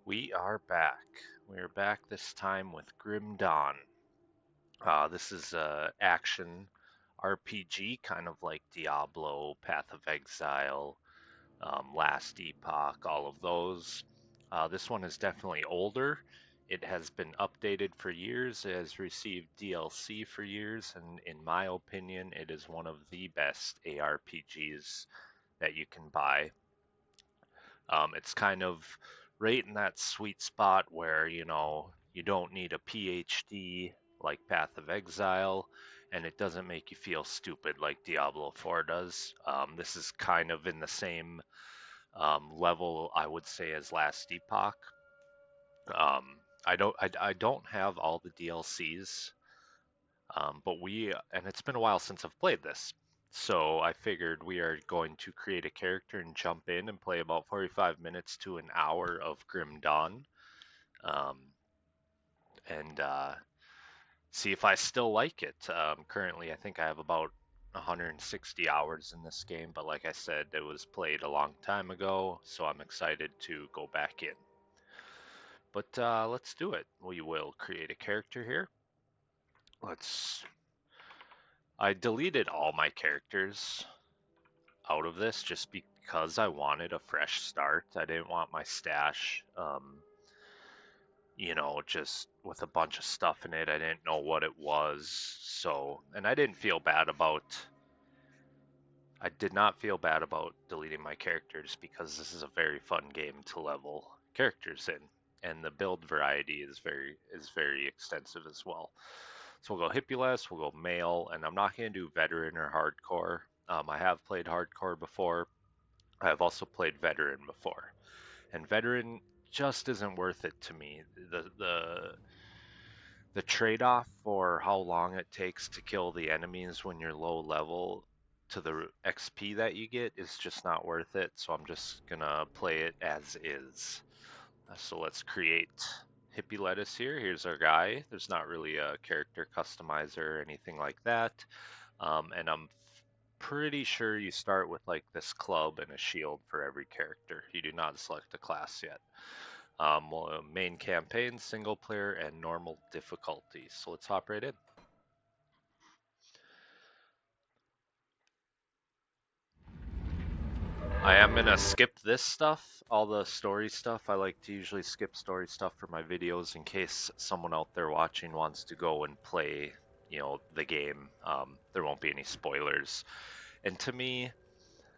We are back. We are back this time with Grim Dawn. This is a action RPG, kind of like Diablo, Path of Exile, Last Epoch, all of those. This one is definitely older. It has been updated for years. It has received DLC for years, and in my opinion, it is one of the best ARPGs that you can buy. It's kind of right in that sweet spot where, you don't need a PhD like Path of Exile, and it doesn't make you feel stupid like Diablo 4 does. This is kind of in the same level, I would say, as Last Epoch. I don't have all the DLCs, and it's been a while since I've played this. So I figured we are going to create a character and jump in and play about 45 minutes to an hour of Grim Dawn, um, and see if I still like it. Currently, I think I have about 160 hours in this game, but like I said, it was played a long time ago, so I'm excited to go back in. But let's do it. We will create a character here. Let's. I deleted all my characters out of this just because I wanted a fresh start. I didn't want my stash, just with a bunch of stuff in it. I didn't know what it was. So, and I did not feel bad about deleting my characters because this is a very fun game to level characters in. And the build variety is very extensive as well. So we'll go hippie we'll go male, and I'm not going to do veteran or hardcore. I have played hardcore before. I've also played veteran before, and veteran just isn't worth it to me. The trade-off for how long it takes to kill the enemies when you're low level to the XP that you get is just not worth it. So I'm just gonna play it as is. So let's create hippie lettuce here. Here's our guy. There's not really a character customizer or anything like that. And I'm pretty sure you start with like this club and a shield for every character. You do not select a class yet. Main campaign, single player, and normal difficulty. So let's hop right in. I am gonna skip this stuff, all the story stuff. I like to usually skip story stuff for my videos in case someone out there watching wants to go and play, the game. There won't be any spoilers. And to me,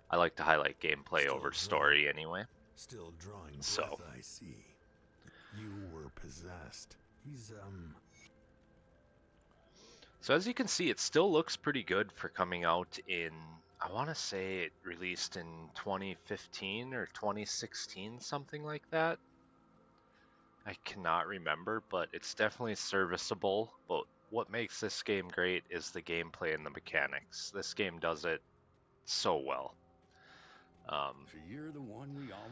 I like to highlight gameplay over story anyway. Still drawing So, breath, I see. You were possessed. so as you can see, it still looks pretty good for coming out in, I want to say it released in 2015 or 2016, something like that. I cannot remember, but it's definitely serviceable. But what makes this game great is the gameplay and the mechanics. This game does it so well. So you're the one we all.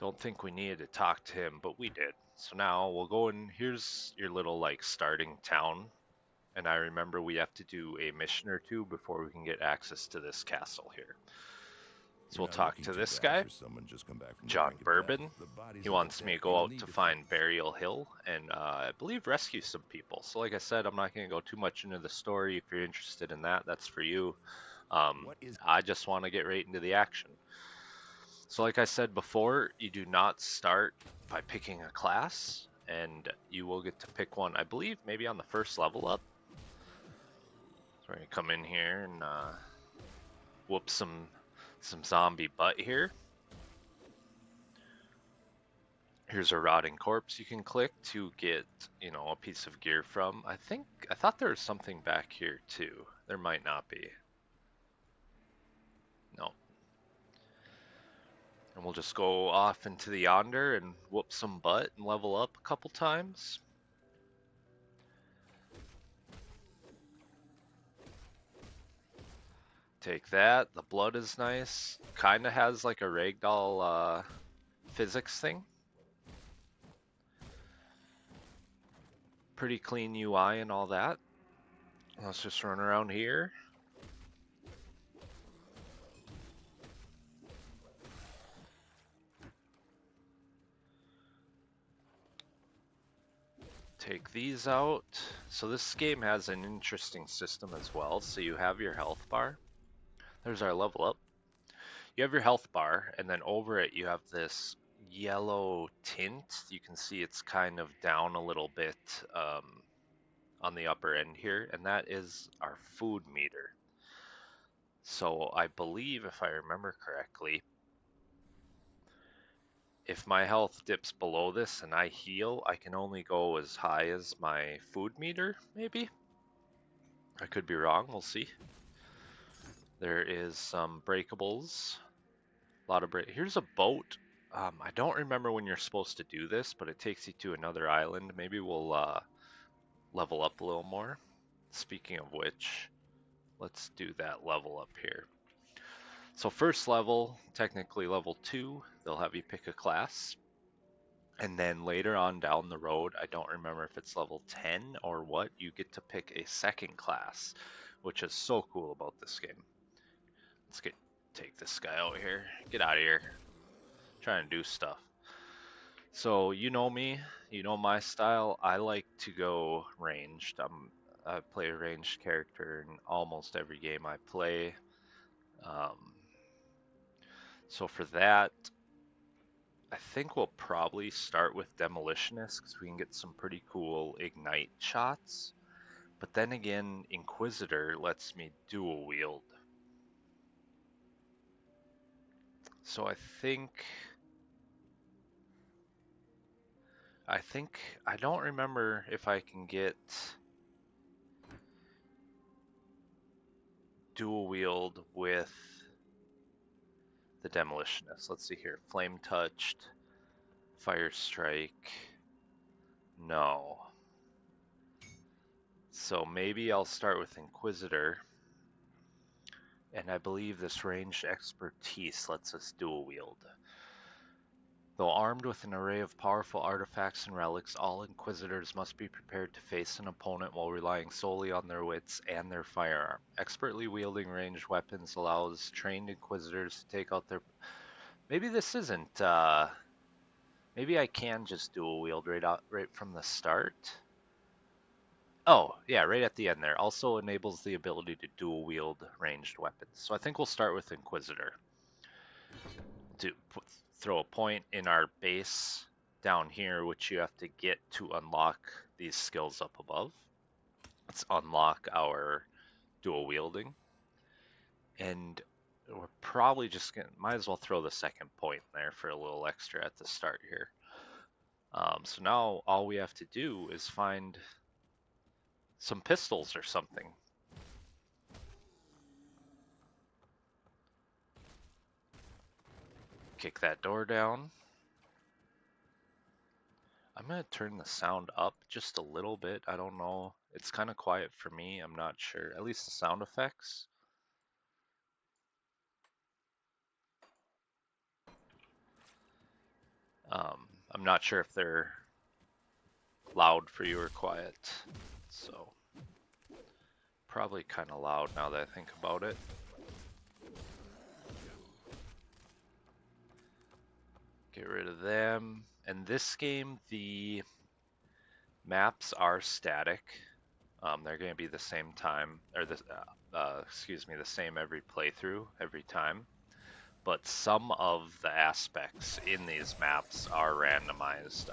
Don't think we needed to talk to him, but we did. So now we'll go in. Here's your little like starting town. And I remember we have to do a mission or two before we can get access to this castle here. So we'll talk to this guy, John Bourbon. He wants me to go out to find Burial Hill and I believe rescue some people. So like I said, I'm not going to go too much into the story. If you're interested in that, that's for you. I just want to get right into the action. So like I said before, you do not start by picking a class, and you will get to pick one, I believe, maybe on the first level up. So we're going to come in here and whoop some zombie butt here. Here's a rotting corpse you can click to get, a piece of gear from. I thought there was something back here too. There might not be. No. And we'll just go off into the yonder and whoop some butt and level up a couple times. Take that. The blood is nice. Kind of has like a ragdoll physics thing. Pretty clean UI and all that. Let's just run around here. take these out. So this game has an interesting system as well. So you have your health bar. There's our level up. You have your health bar, and then over it you have this yellow tint. You can see it's kind of down a little bit on the upper end here, and that is our food meter. So I believe, if I remember correctly, if my health dips below this and I heal, I can only go as high as my food meter, maybe? I could be wrong, we'll see. There is some breakables. A lot of Here's a boat. I don't remember when you're supposed to do this, but it takes you to another island. Maybe we'll level up a little more. Speaking of which, let's do that level up here. So first level, technically level 2, they'll have you pick a class. And then later on down the road, I don't remember if it's level 10 or what, you get to pick a second class, which is so cool about this game. Let's take this guy out here. Get out of here. I'm trying to do stuff. So you know me, you know my style. I like to go ranged. I play a ranged character in almost every game I play. Um, so for that, I think we'll probably start with Demolitionist because we can get some pretty cool ignite shots. But then again, Inquisitor lets me dual wield. So I think I don't remember if I can get dual wield with the Demolitionist. Let's see here. Flame touched, fire strike. No. So maybe I'll start with Inquisitor. And I believe this ranged expertise lets us dual wield. Though armed with an array of powerful artifacts and relics, all Inquisitors must be prepared to face an opponent while relying solely on their wits and their firearm. Expertly wielding ranged weapons allows trained Inquisitors to take out their... Maybe this isn't... Maybe I can just dual wield right from the start. Oh, yeah, right at the end there. Also enables the ability to dual wield ranged weapons. So I think we'll start with Inquisitor. Throw a point in our base down here, which you have to get to unlock these skills up above. Let's unlock our dual wielding. And we're probably just gonna, might as well throw the second point in there for a little extra at the start here. So now all we have to do is find some pistols or something. Kick that door down. I'm going to turn the sound up just a little bit. I don't know. It's kind of quiet for me. I'm not sure. At least the sound effects. I'm not sure if they're loud for you or quiet. So, probably kind of loud now that I think about it. Get rid of them. And this game, the maps are static. They're going to be the same time, or the same every playthrough, every time. But some of the aspects in these maps are randomized.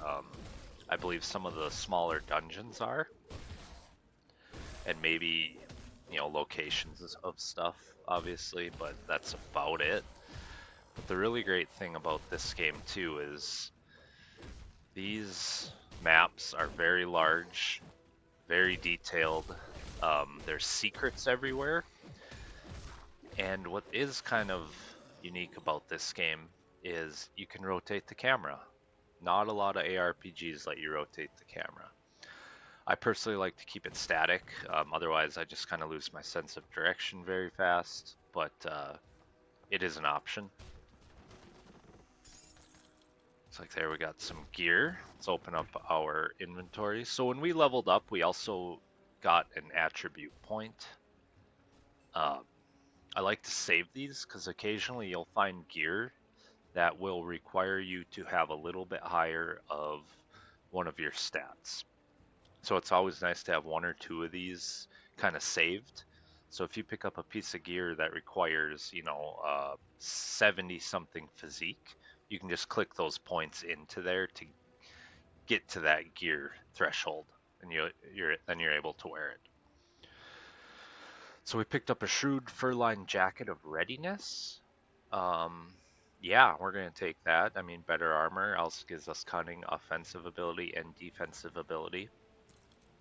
I believe some of the smaller dungeons are, and maybe, locations of stuff, obviously, but that's about it. But the really great thing about this game too is these maps are very large, very detailed. There's secrets everywhere, and what is kind of unique about this game is you can rotate the camera. Not a lot of ARPGs let you rotate the camera. I personally like to keep it static, otherwise I just kind of lose my sense of direction very fast, but it is an option. It's like there we got some gear. Let's open up our inventory. So when we leveled up, we also got an attribute point. I like to save these because occasionally you'll find gear that will require you to have a little bit higher of one of your stats. So it's always nice to have one or two of these kind of saved. So if you pick up a piece of gear that requires, 70 something physique, you can just click those points into there to get to that gear threshold, and you're able to wear it. So we picked up a shrewd fur-lined jacket of readiness. Um, yeah, we're gonna take that. I mean, better armor also gives us cunning, offensive ability, and defensive ability.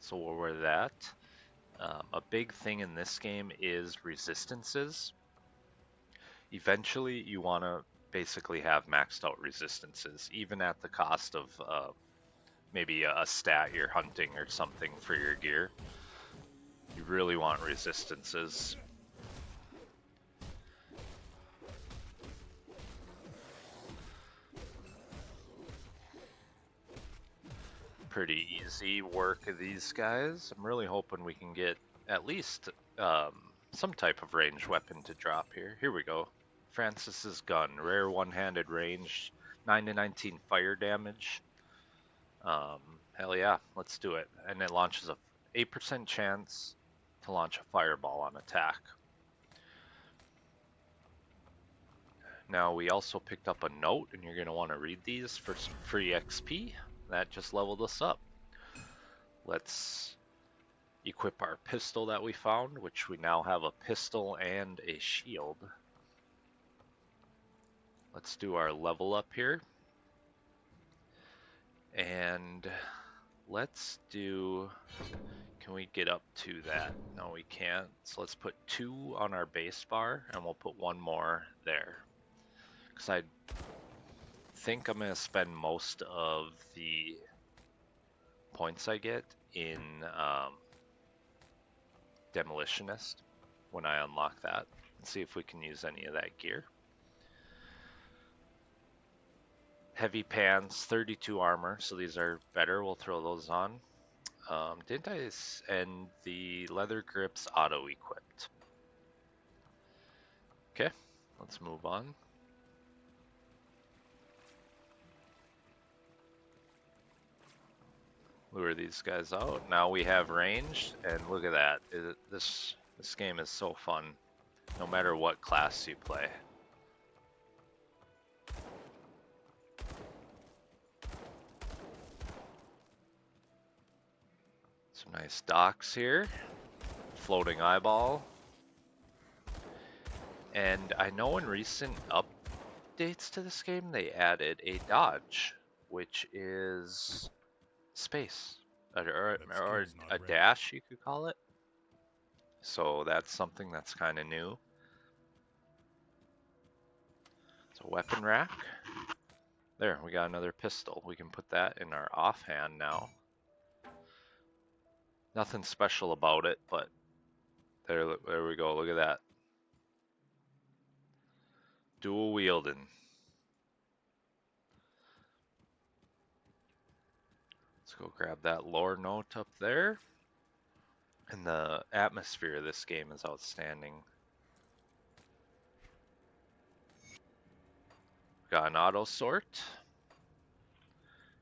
So we'll wear that. A big thing in this game is resistances. Eventually, you want to basically have maxed out resistances, even at the cost of maybe a stat you're hunting or something for your gear. You really want resistances. Pretty easy work of these guys. I'm really hoping we can get at least some type of ranged weapon to drop here. Here we go. Francis's gun, rare one-handed range, 9 to 19 fire damage. Hell yeah, let's do it. And it launches a 8% chance to launch a fireball on attack. Now we also picked up a note, and you're going to want to read these for some free XP. That just leveled us up. Let's equip our pistol that we found, which we now have a pistol and a shield. Let's do our level up here. And let's do, can we get up to that? No, we can't. So let's put 2 on our base bar, and we'll put 1 more there. Because I think I'm going to spend most of the points I get in Demolitionist when I unlock that. Let's see if we can use any of that gear. Heavy pants, 32 armor, so these are better. We'll throw those on. Didn't I? And the leather grips auto-equipped. Okay, let's move on. Lure these guys out. Now we have range, and look at that. This game is so fun, no matter what class you play. Some nice docks here. Floating eyeball. And I know in recent updates to this game, they added a dodge, which is space, or a dash, you could call it. So that's something that's kind of new. So weapon rack. There, we got another pistol. We can put that in our offhand now. Nothing special about it, but there we go. Look at that. Dual wielding. Let's go grab that lore note up there. And the atmosphere of this game is outstanding. Got an auto sort.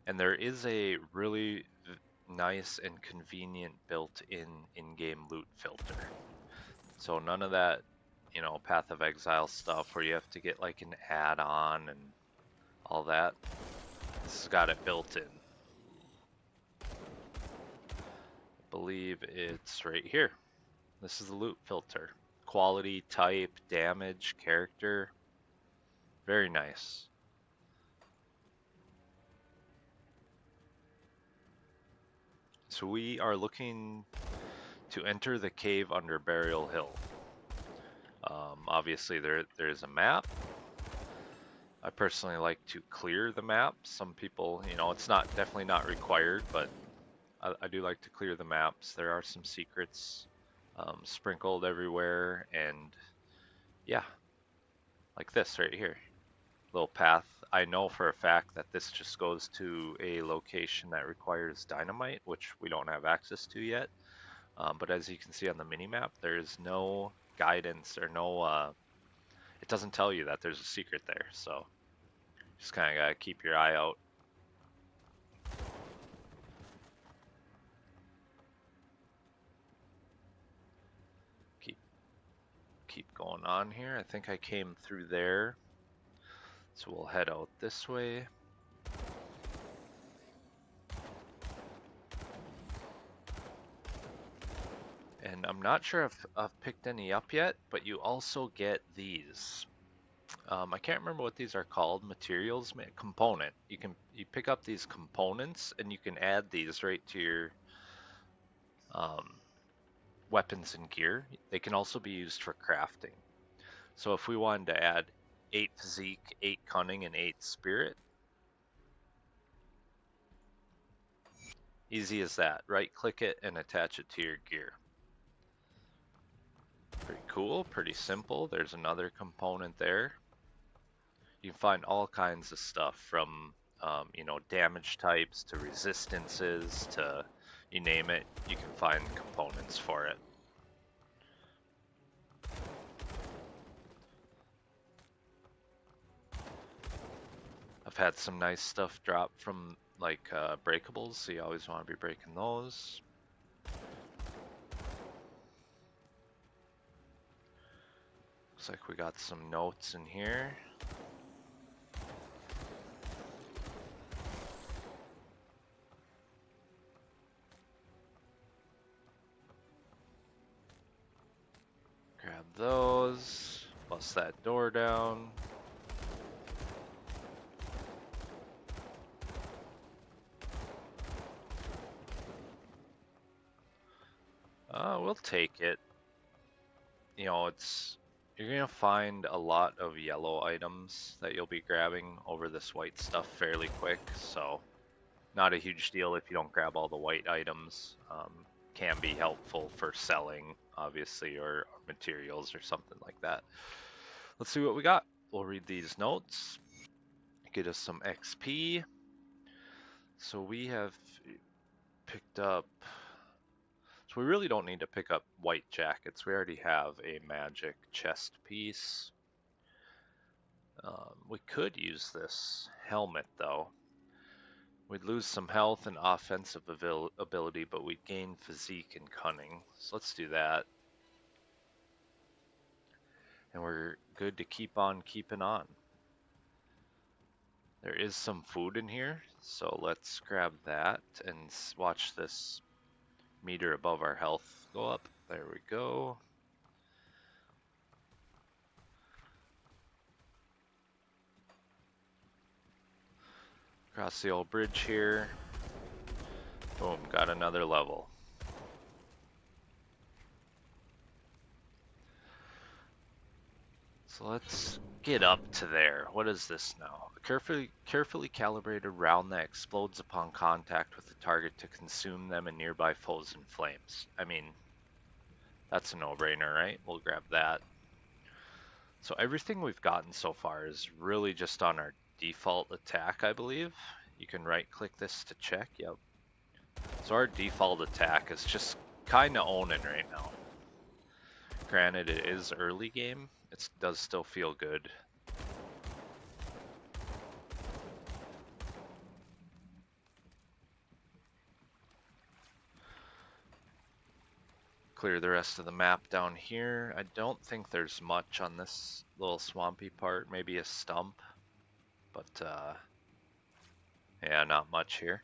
And there is a really nice and convenient built-in in-game loot filter. So none of that, Path of Exile stuff where you have to get like an add-on and all that. This has got it built in. I believe it's right here. This is the loot filter. Quality, type, damage, character. Very nice. So we are looking to enter the cave under Burial Hill. Obviously there's a map. I personally like to clear the map. Some people, it's definitely not required, but I do like to clear the maps. There are some secrets sprinkled everywhere, and yeah, like this right here. Little path. I know for a fact that this just goes to a location that requires dynamite, which we don't have access to yet. But as you can see on the mini-map, there's no guidance or no, it doesn't tell you that there's a secret there, so just kind of gotta keep your eye out. going on here. I think I came through there. So we'll head out this way. And I'm not sure if I've picked any up yet, but you also get these. I can't remember what these are called. Materials, component. You pick up these components and you can add these right to your um, weapons and gear. They can also be used for crafting. So if we wanted to add 8 physique, 8 cunning, and 8 spirit, easy as that. Right click it and attach it to your gear. Pretty cool, pretty simple. There's another component there. You can find all kinds of stuff from damage types to resistances to you name it, you can find components for it. I've had some nice stuff drop from like breakables, so you always want to be breaking those. Looks like we got some notes in here. Grab those, bust that door down. We'll take it. You know, you're gonna find a lot of yellow items that you'll be grabbing over this white stuff fairly quick, so not a huge deal if you don't grab all the white items. Can be helpful for selling, obviously, or materials or something like that. Let's see what we got. We'll read these notes, get us some XP. So we have picked up, so we really don't need to pick up white jackets. We already have a magic chest piece. We could use this helmet though. We'd lose some health and offensive ability, but we'd gain physique and cunning. So let's do that. And we're good to keep on keeping on. There is some food in here, so let's grab that and watch this meter above our health go up. There we go. Across the old bridge here. Boom, got another level. So let's get up to there. What is this now? A carefully calibrated round that explodes upon contact with the target to consume them and nearby foes in flames. I mean, that's a no-brainer, right? We'll grab that. So everything we've gotten so far is really just on our default attack, I believe. You can right-click this to check. Yep. So our default attack is just kind of owning right now. Granted, it is early game. It does still feel good. Clear the rest of the map down here. I don't think there's much on this little swampy part. Maybe a stump. But, yeah, not much here.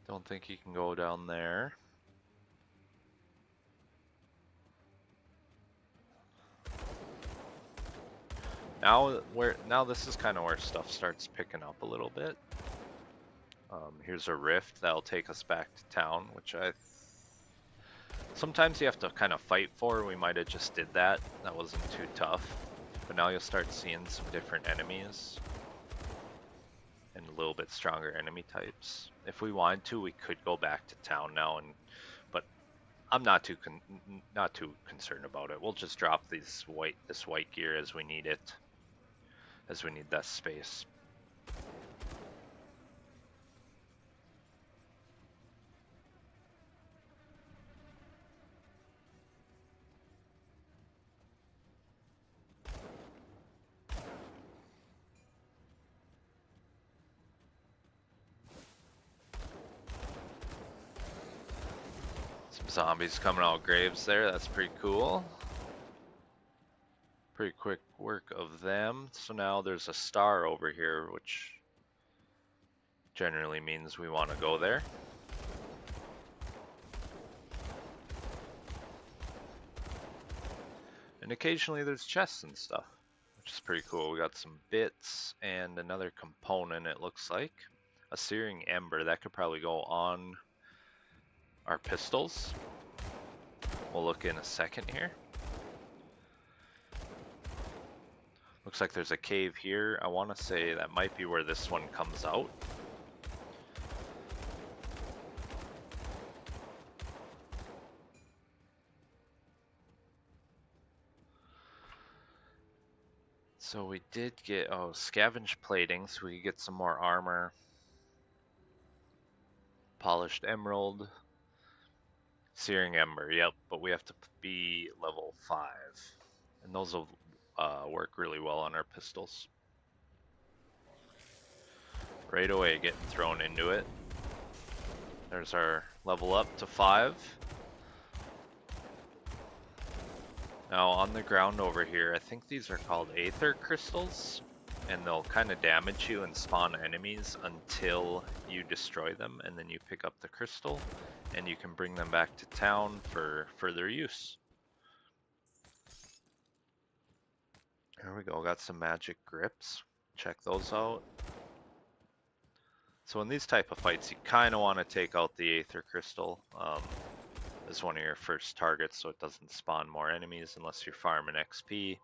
Don't think you can go down there. Now this is kind of where stuff starts picking up a little bit. Here's a rift that'll take us back to town, which sometimes you have to kind of fight for. We might have just did that. That wasn't too tough. But now you'll start seeing some different enemies and a little bit stronger enemy types. If we wanted to, we could go back to town now, but I'm not too concerned about it. We'll just drop this white gear as we need it, as we need that space. Some zombies coming out of graves there. That's pretty cool. Pretty quick work of them. So now there's a star over here, which generally means we want to go there. And occasionally there's chests and stuff, which is pretty cool. We got some bits and another component, it looks like. A searing ember. That could probably go on our pistols. We'll look in a second here. Looks like there's a cave here. I want to say that might be where this one comes out. So we did get, scavenge plating, so we could get some more armor. Polished emerald. Searing ember, yep, but we have to be level 5. And those will work really well on our pistols. Right away, getting thrown into it. There's our level up to 5. Now on the ground over here, I think these are called aether crystals, and they'll kind of damage you and spawn enemies until you destroy them, and then you pick up the crystal, and you can bring them back to town for further use. There we go, got some magic grips. Check those out. So in these type of fights, you kind of want to take out the aether crystal as one of your first targets, so it doesn't spawn more enemies unless you're farming XP.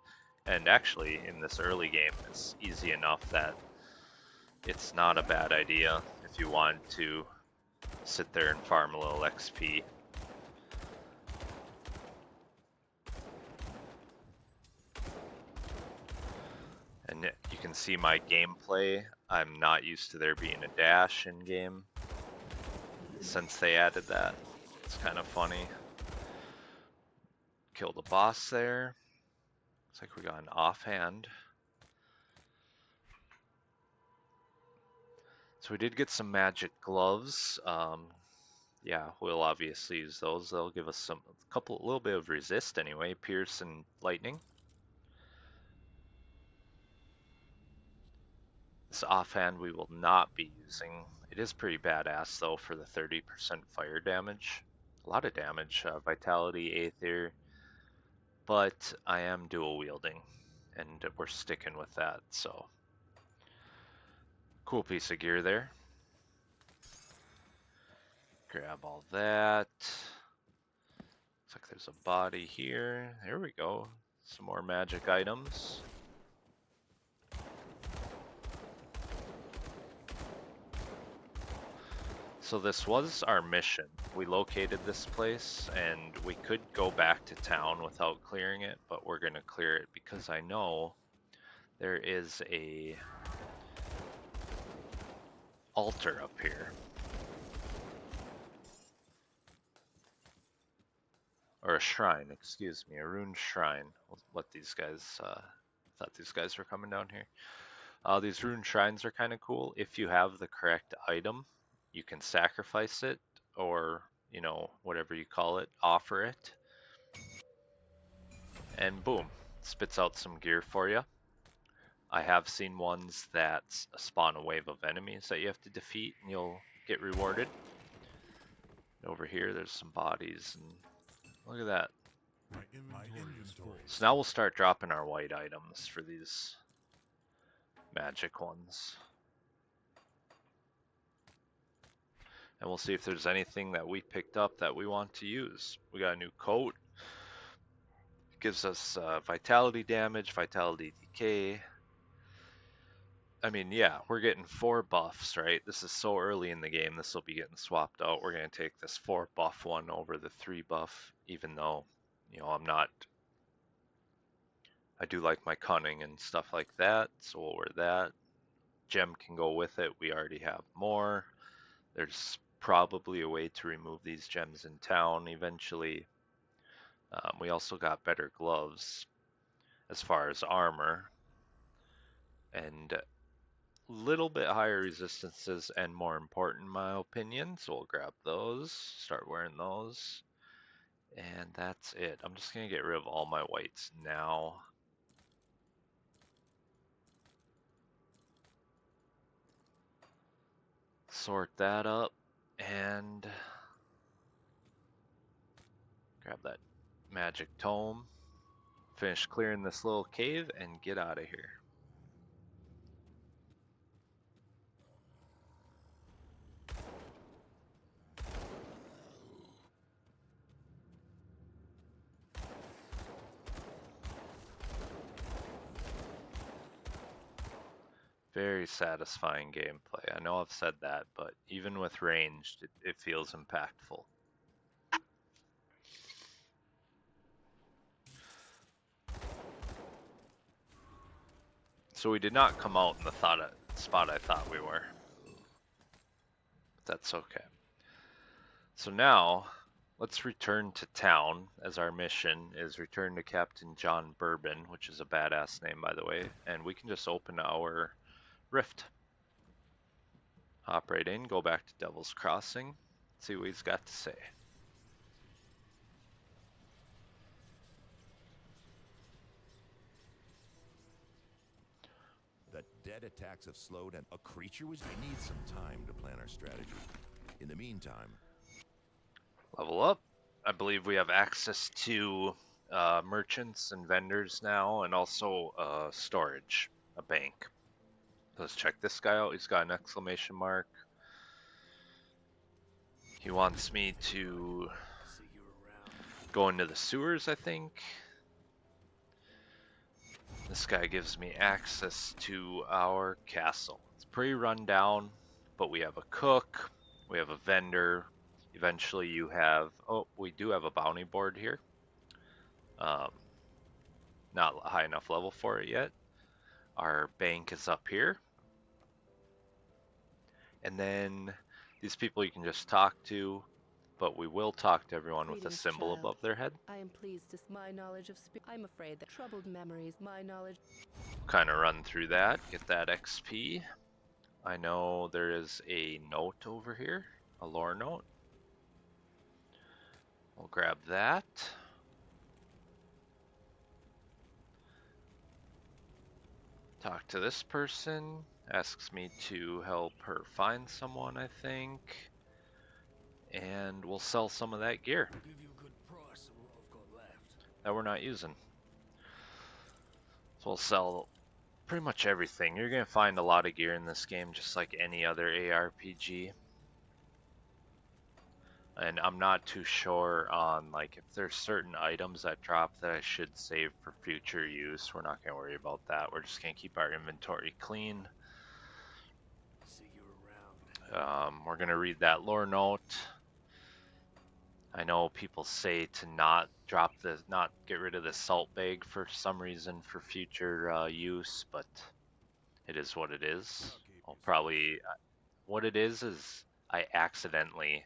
And actually, in this early game, it's easy enough that it's not a bad idea if you want to sit there and farm a little XP. And you can see my gameplay. I'm not used to there being a dash in game since they added that. It's kind of funny. Killed a boss there. Looks like we got an offhand. So we did get some magic gloves. Yeah, we'll obviously use those. They'll give us a little bit of resist anyway, pierce and lightning. This offhand we will not be using. It is pretty badass though for the 30% fire damage. A lot of damage, vitality, aether, but I am dual wielding and we're sticking with that, so. Cool piece of gear there. Grab all that. Looks like there's a body here. There we go. Some more magic items. So this was our mission. We located this place and we could go back to town without clearing it, but we're gonna clear it because I know there is a altar up here. Or a shrine, excuse me, a ruined shrine. We'll let these guys, thought these guys were coming down here. These ruined shrines are kind of cool. If you have the correct item, you can sacrifice it or, you know, whatever you call it, offer it. And boom, spits out some gear for you. I have seen ones that spawn a wave of enemies that you have to defeat and you'll get rewarded. Over here, there's some bodies and look at that. My inventory. So now we'll start dropping our white items for these magic ones. And we'll see if there's anything that we picked up that we want to use. We got a new coat. It gives us vitality damage, vitality decay. I mean, yeah, we're getting 4 buffs, right? This is so early in the game, this will be getting swapped out. We're going to take this 4 buff one over the 3 buff, even though, you know, I do like my cunning and stuff like that, so we'll wear that. Gem can go with it, we already have more. There's probably a way to remove these gems in town eventually. We also got better gloves as far as armor. And little bit higher resistances and more important in my opinion, so we'll grab those, start wearing those. And that's it. I'm just gonna get rid of all my whites now. Sort that up and grab that magic tome. Finish clearing this little cave and get out of here. Very satisfying gameplay. I know I've said that, but even with ranged, it feels impactful. So we did not come out in the spot I thought we were. But that's okay. So now, let's return to town, as our mission is return to Captain John Bourbon, which is a badass name, by the way, and we can just open our rift. Hop right in, go back to Devil's Crossing, see what he's got to say. The dead attacks have slowed and a creature was... We need some time to plan our strategy. In the meantime... Level up. I believe we have access to merchants and vendors now, and also storage, a bank. Let's check this guy out. He's got an exclamation mark. He wants me to go into the sewers, I think. This guy gives me access to our castle. It's pretty run down, but we have a cook, we have a vendor. Eventually you have, oh, we do have a bounty board here. Not high enough level for it yet. Our bank is up here. And then these people you can just talk to, but we will talk to everyone with a symbol above their head. I am pleased to my knowledge of I'm afraid that troubled memories, my knowledge. Kind of run through that, get that XP. I know there is a note over here, a lore note. We'll grab that. Talk to this person, asks me to help her find someone, I think. And we'll sell some of that gear that we're not using. So we'll sell pretty much everything. You're gonna find a lot of gear in this game, just like any other ARPG. And I'm not too sure on like if there's certain items that drop that I should save for future use. We're not gonna worry about that. We're just gonna keep our inventory clean. We're gonna read that lore note. I know people say to not get rid of the salt bag for some reason for future use, but it is what it is. I'll probably, what it is I accidentally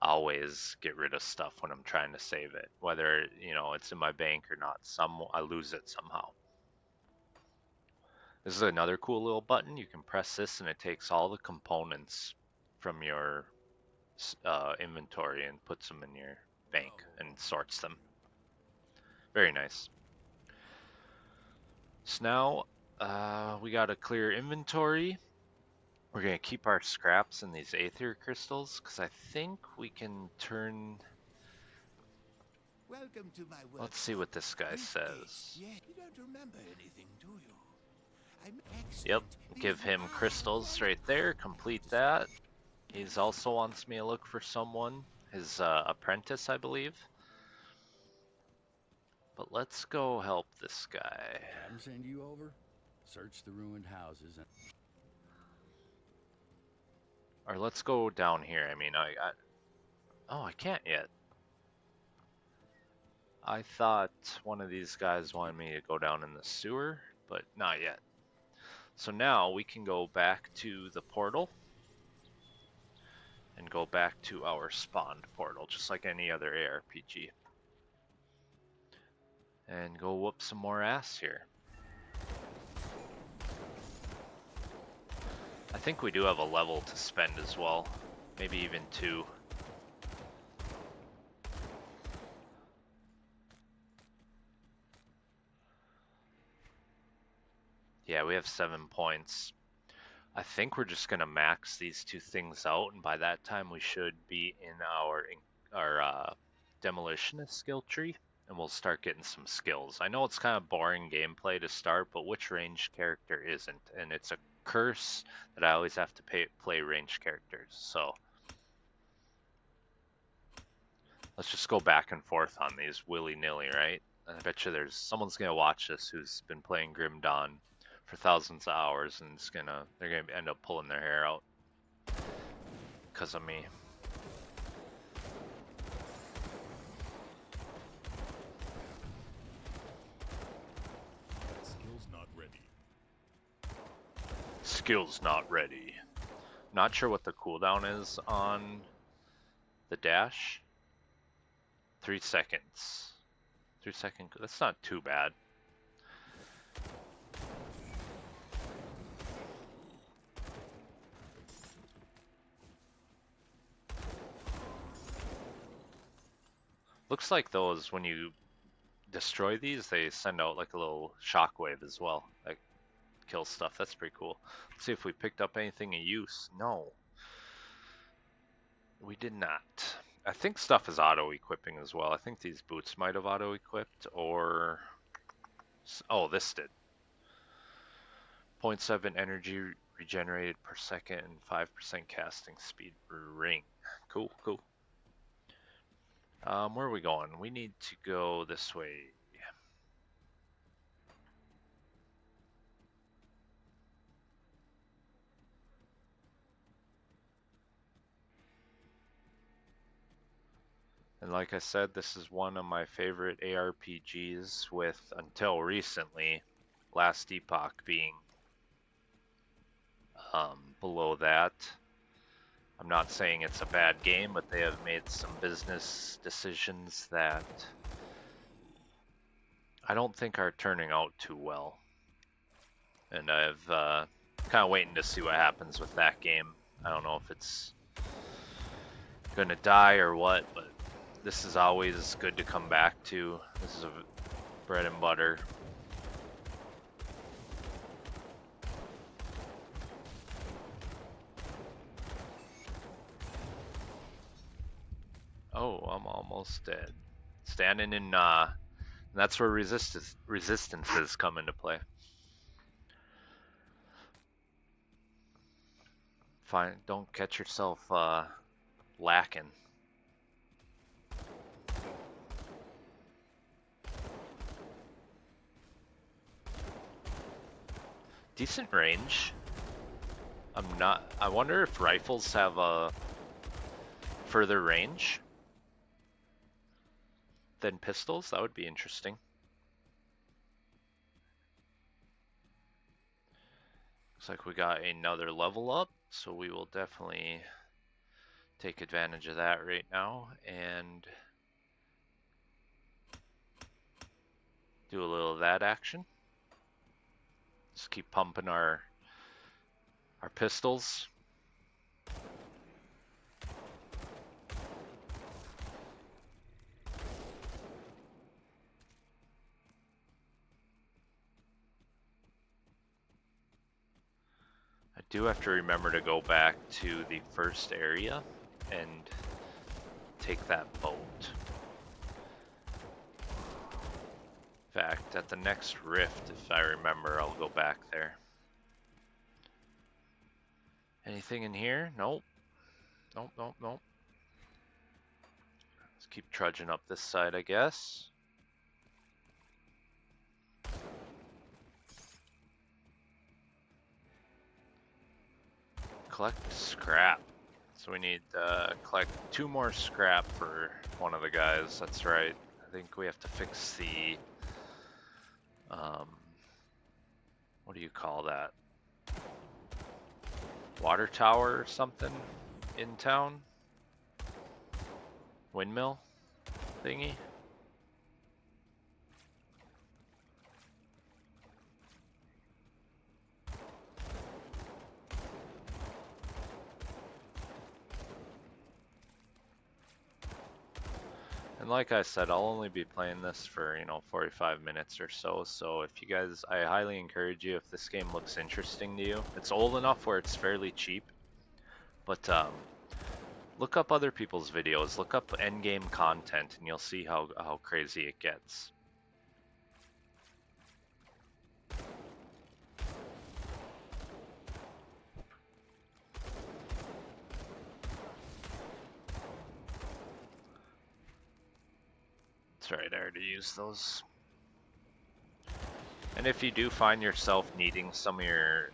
always get rid of stuff when I'm trying to save it, whether it's in my bank or not. I lose it somehow. This is another cool little button. You can press this and it takes all the components from your inventory and puts them in your bank and sorts them. Very nice. So now we got to clear inventory. We're gonna keep our scraps in these aether crystals because I think we can turn. Welcome to my work. Let's see what this guy says. Yeah, you don't remember anything, do you? Yep, give him crystals right there. Complete that. He's also wants me to look for someone, his apprentice, I believe. But let's go help this guy. Have him send you over? Search the ruined houses and... Or let's go down here. I mean, oh, I can't yet. I thought one of these guys wanted me to go down in the sewer, but not yet. So now we can go back to the portal and go back to our spawned portal, just like any other ARPG. And go whoop some more ass here. I think we do have a level to spend as well, maybe even 2. Yeah, we have 7 points. I think we're just gonna max these two things out, and by that time we should be in our demolitionist skill tree, and we'll start getting some skills. I know it's kind of boring gameplay to start, but which ranged character isn't? And it's a curse that I always have to play ranged characters. So let's just go back and forth on these willy-nilly, right? I bet you there's someone's gonna watch this who's been playing Grim Dawn for thousands of hours, and they're gonna end up pulling their hair out because of me. Skills not ready. Skills not ready. Not sure what the cooldown is on the dash. 3 seconds. 3 second. That's not too bad. Looks like those, when you destroy these, they send out like a little shockwave as well. Like kill stuff. That's pretty cool. Let's see if we picked up anything of use. No. We did not. I think stuff is auto-equipping as well. I think these boots might have auto-equipped, or... Oh, this did. 0.7 energy regenerated per second and 5% casting speed per ring. Cool, cool. Where are we going? We need to go this way. And like I said, this is one of my favorite ARPGs, with, until recently, Last Epoch being below that. I'm not saying it's a bad game, but they have made some business decisions that I don't think are turning out too well. And I've kind of waiting to see what happens with that game. I don't know if it's gonna die or what, but this is always good to come back to. This is a bread and butter. Oh, I'm almost dead. Standing in, that's where resistances come into play. Fine, don't catch yourself lacking. Decent range. I wonder if rifles have a further range than pistols. That would be interesting. Looks like we got another level up, so we will definitely take advantage of that right now and do a little of that action. Just keep pumping our pistols. I do have to remember to go back to the first area and take that boat. In fact, at the next rift, if I remember, I'll go back there. Anything in here? Nope. Nope, nope, nope. Let's keep trudging up this side, I guess. Collect scrap. So we need to collect 2 more scrap for one of the guys. That's right. I think we have to fix the... what do you call that? Water tower or something in town? Windmill thingy? And like I said, I'll only be playing this for, 45 minutes or so. So if you guys, I highly encourage you, if this game looks interesting to you, it's old enough where it's fairly cheap, but look up other people's videos, look up endgame content, and you'll see how crazy it gets. That's right, I already used those. And if you do find yourself needing some of your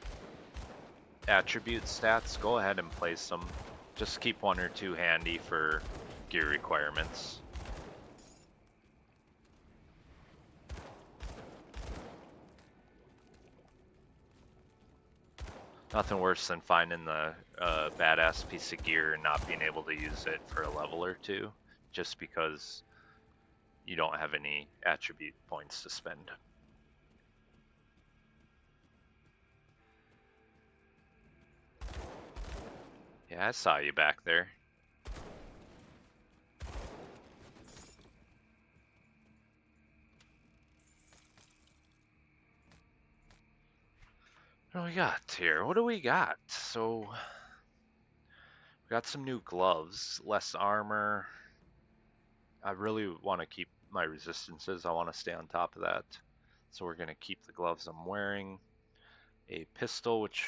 attribute stats, go ahead and place them. Just keep one or two handy for gear requirements. Nothing worse than finding the badass piece of gear and not being able to use it for a level or two, just because you don't have any attribute points to spend. Yeah, I saw you back there. What do we got here? What do we got? So, we got some new gloves, less armor. I really want to keep my resistances. I want to stay on top of that. So we're going to keep the gloves I'm wearing. A pistol, which,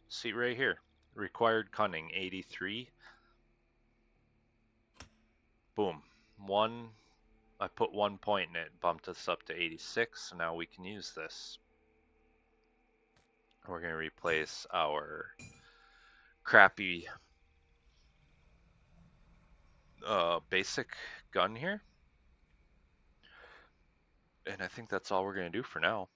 see right here. Required cunning, 83. Boom. I put 1 point in it, bumped us up to 86, so now we can use this. We're going to replace our crappy basic gun here. And I think that's all we're going to do for now.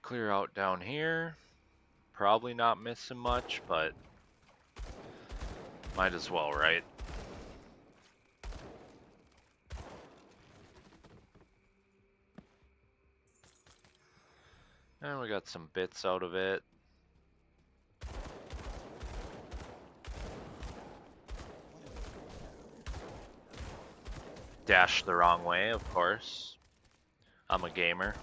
Clear out down here. Probably not missing much, but might as well, right? And we got some bits out of it. Dash the wrong way, of course. I'm a gamer.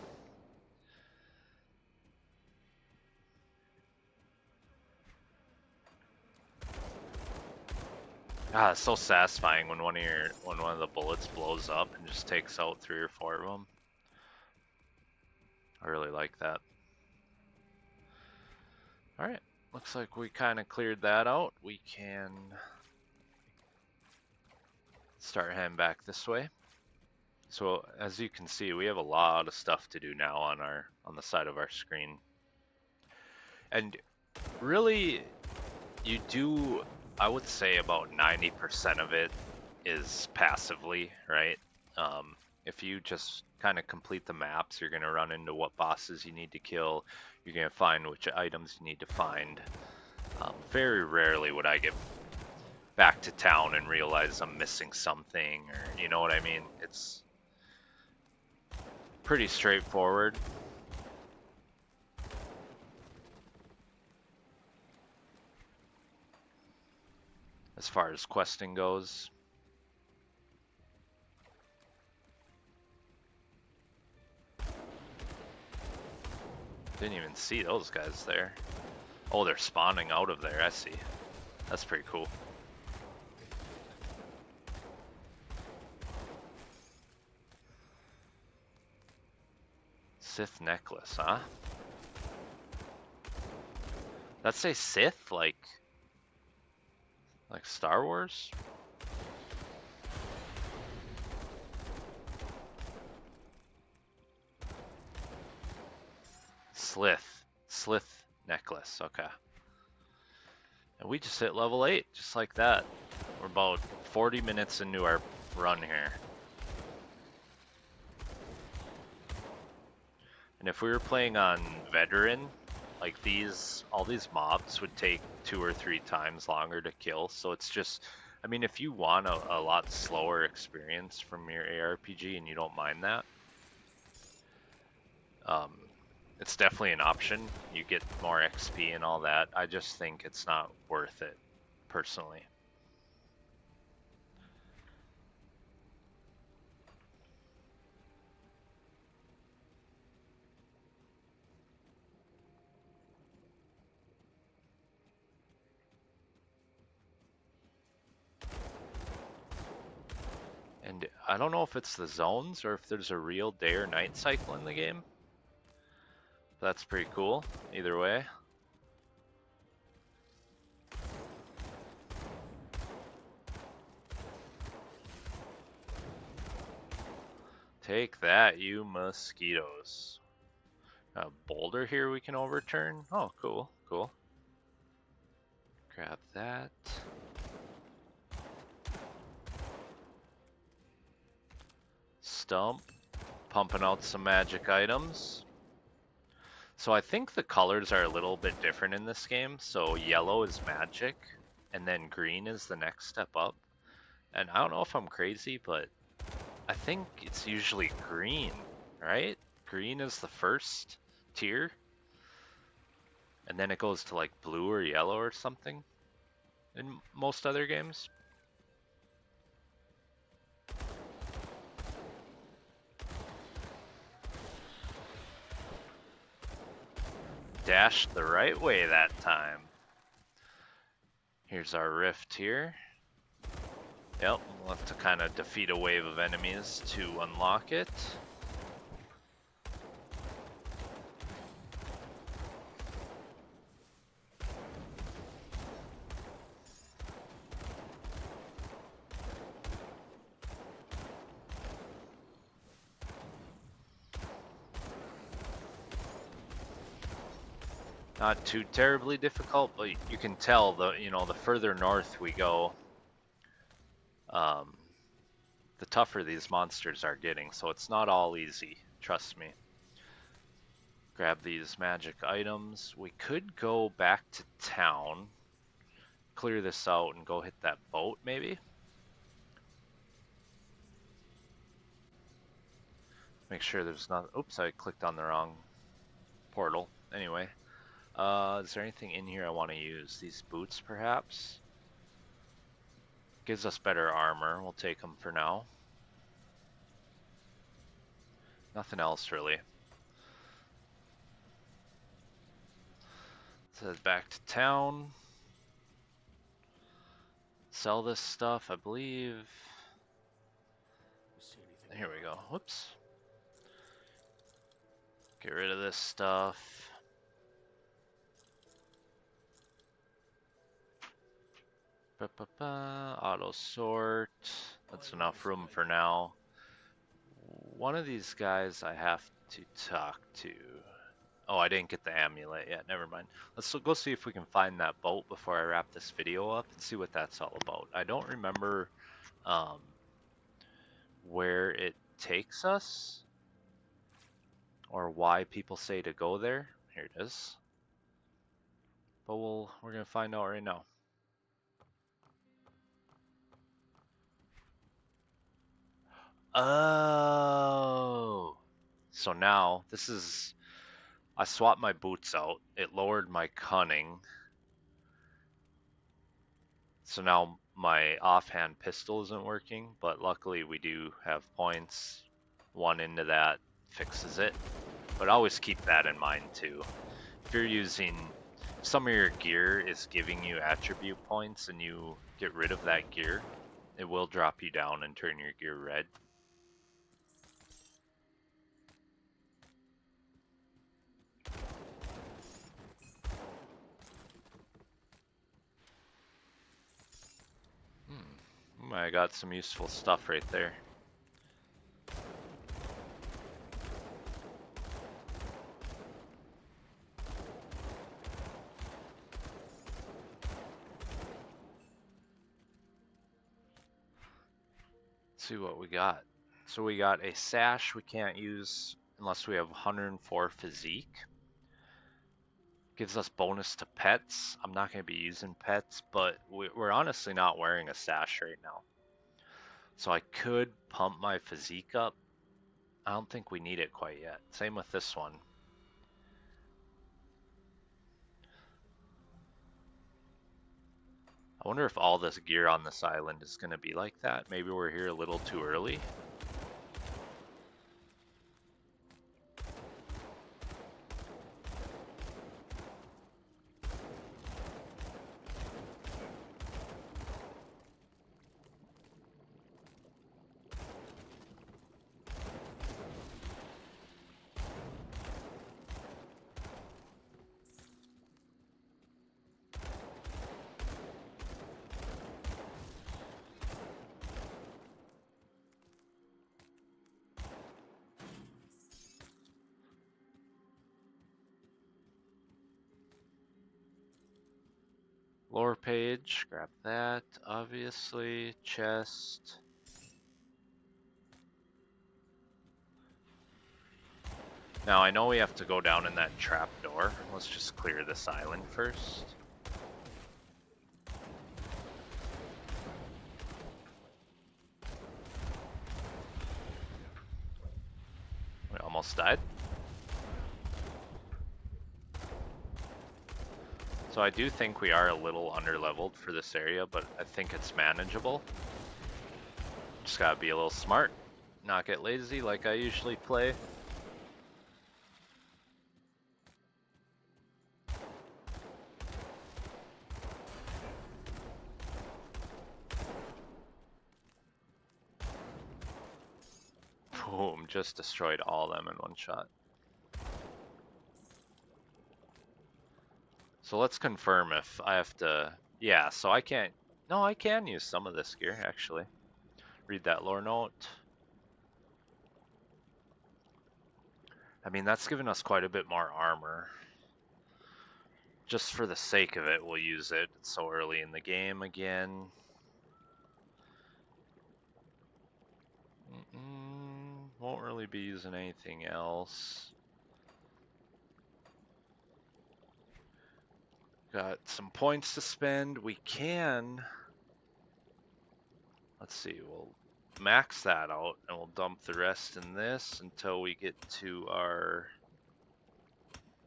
Ah, it's so satisfying when one of the bullets blows up and just takes out 3 or 4 of them. I really like that. Alright, looks like we kind of cleared that out. We can start heading back this way. So as you can see, we have a lot of stuff to do now on the side of our screen. And really, you do, I would say about 90% of it is passively, right? If you just kind of complete the maps, you're going to run into what bosses you need to kill. You're going to find which items you need to find. Very rarely would I get back to town and realize I'm missing something, or you know what I mean? It's pretty straightforward. As far as questing goes. Didn't even see those guys there. Oh, they're spawning out of there, I see. That's pretty cool. Sith necklace, huh? That say Sith, like Star Wars? Slith necklace, okay. And we just hit level 8, just like that. We're about 40 minutes into our run here. And if we were playing on veteran, like all these mobs would take 2 or 3 times longer to kill. So it's just, I mean, if you want a lot slower experience from your ARPG and you don't mind that, it's definitely an option. You get more XP and all that. I just think it's not worth it, personally. And I don't know if it's the zones or if there's a real day or night cycle in the game. That's pretty cool, either way. Take that, you mosquitoes. A boulder here we can overturn. Oh, cool, cool. Grab that. Stump. Pumping out some magic items. So I think the colors are a little bit different in this game. So yellow is magic, and then green is the next step up. And I don't know if I'm crazy, but I think it's usually green, right? Green is the first tier, and then it goes to like blue or yellow or something in most other games. Dashed the right way that time. Here's our rift here. Yep, we'll have to kind of defeat a wave of enemies to unlock it. Not too terribly difficult, but you can tell the further north we go, the tougher these monsters are getting. So it's not all easy, trust me. Grab these magic items. We could go back to town, clear this out, and go hit that boat maybe. Make sure there's not. Oops, I clicked on the wrong portal. Anyway. Is there anything in here I want to use? These boots, perhaps? Gives us better armor. We'll take them for now. Nothing else, really. Let's head back to town. Sell this stuff, I believe. Here we go. Whoops. Get rid of this stuff. Auto sort. That's enough room for now. One of these guys I have to talk to. Oh, I didn't get the amulet yet. Never mind. Let's go see if we can find that boat before I wrap this video up and see what that's all about. I don't remember where it takes us or why people say to go there. Here it is. But we're gonna find out right now. Oh, so now this is, I swapped my boots out. It lowered my cunning. So now my offhand pistol isn't working, but luckily we do have points. One into that fixes it. But always keep that in mind too. If you're using, some of your gear is giving you attribute points and you get rid of that gear, it will drop you down and turn your gear red. I got some useful stuff right there. Let's see what we got. So we got a sash we can't use unless we have 104 physique. Gives us bonus to pets. I'm not going to be using pets, but we're honestly not wearing a sash right now. So I could pump my physique up. I don't think we need it quite yet. Same with this one. I wonder if all this gear on this island is going to be like that. Maybe we're here a little too early. Lore page, grab that, obviously. Chest. Now I know we have to go down in that trap door. Let's just clear this island first. We almost died. So I do think we are a little underleveled for this area, but I think it's manageable. Just gotta be a little smart, not get lazy like I usually play. Boom, just destroyed all of them in one shot. So let's confirm if I have to, yeah, so I can't, no, I can use some of this gear actually. Read that lore note. I mean, that's given us quite a bit more armor. Just for the sake of it, we'll use it. It's so early in the game again. Won't really be using anything else. Got some points to spend. We can, let's see, we'll max that out and we'll dump the rest in this until we get to our,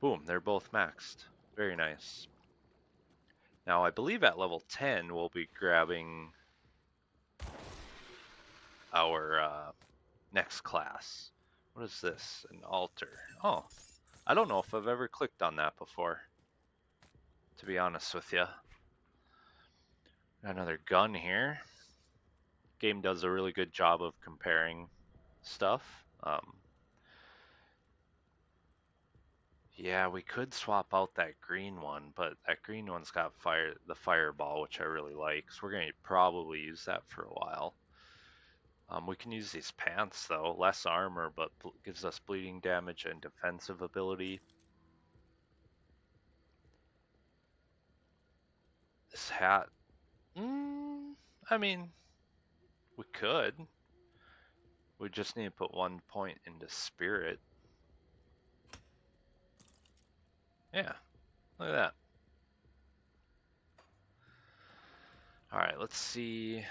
boom, they're both maxed. Very nice. Now I believe at level 10 we'll be grabbing our next class. What is this? An altar. Oh, I don't know if I've ever clicked on that before, to be honest with you. Got another gun here. Game does a really good job of comparing stuff. Yeah, we could swap out that green one, but that green one's got the fireball, which I really like. So we're gonna probably use that for a while. We can use these pants though, less armor, but gives us bleeding damage and defensive ability. This hat, I mean, we could. We just need to put 1 point into spirit. Yeah, look at that. All right, let's see.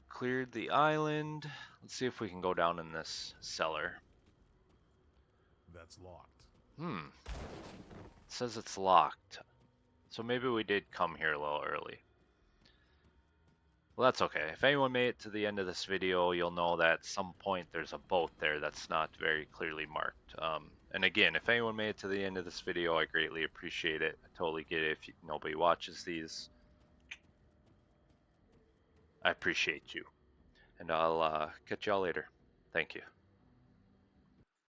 Cleared the island. Let's see if we can go down in this cellar. That's locked. It says it's locked. So maybe we did come here a little early. Well, that's okay. If anyone made it to the end of this video, you'll know that at some point there's a boat there that's not very clearly marked. And again, if anyone made it to the end of this video, I greatly appreciate it. I totally get it if nobody watches these. I appreciate you. And I'll catch y'all later. Thank you.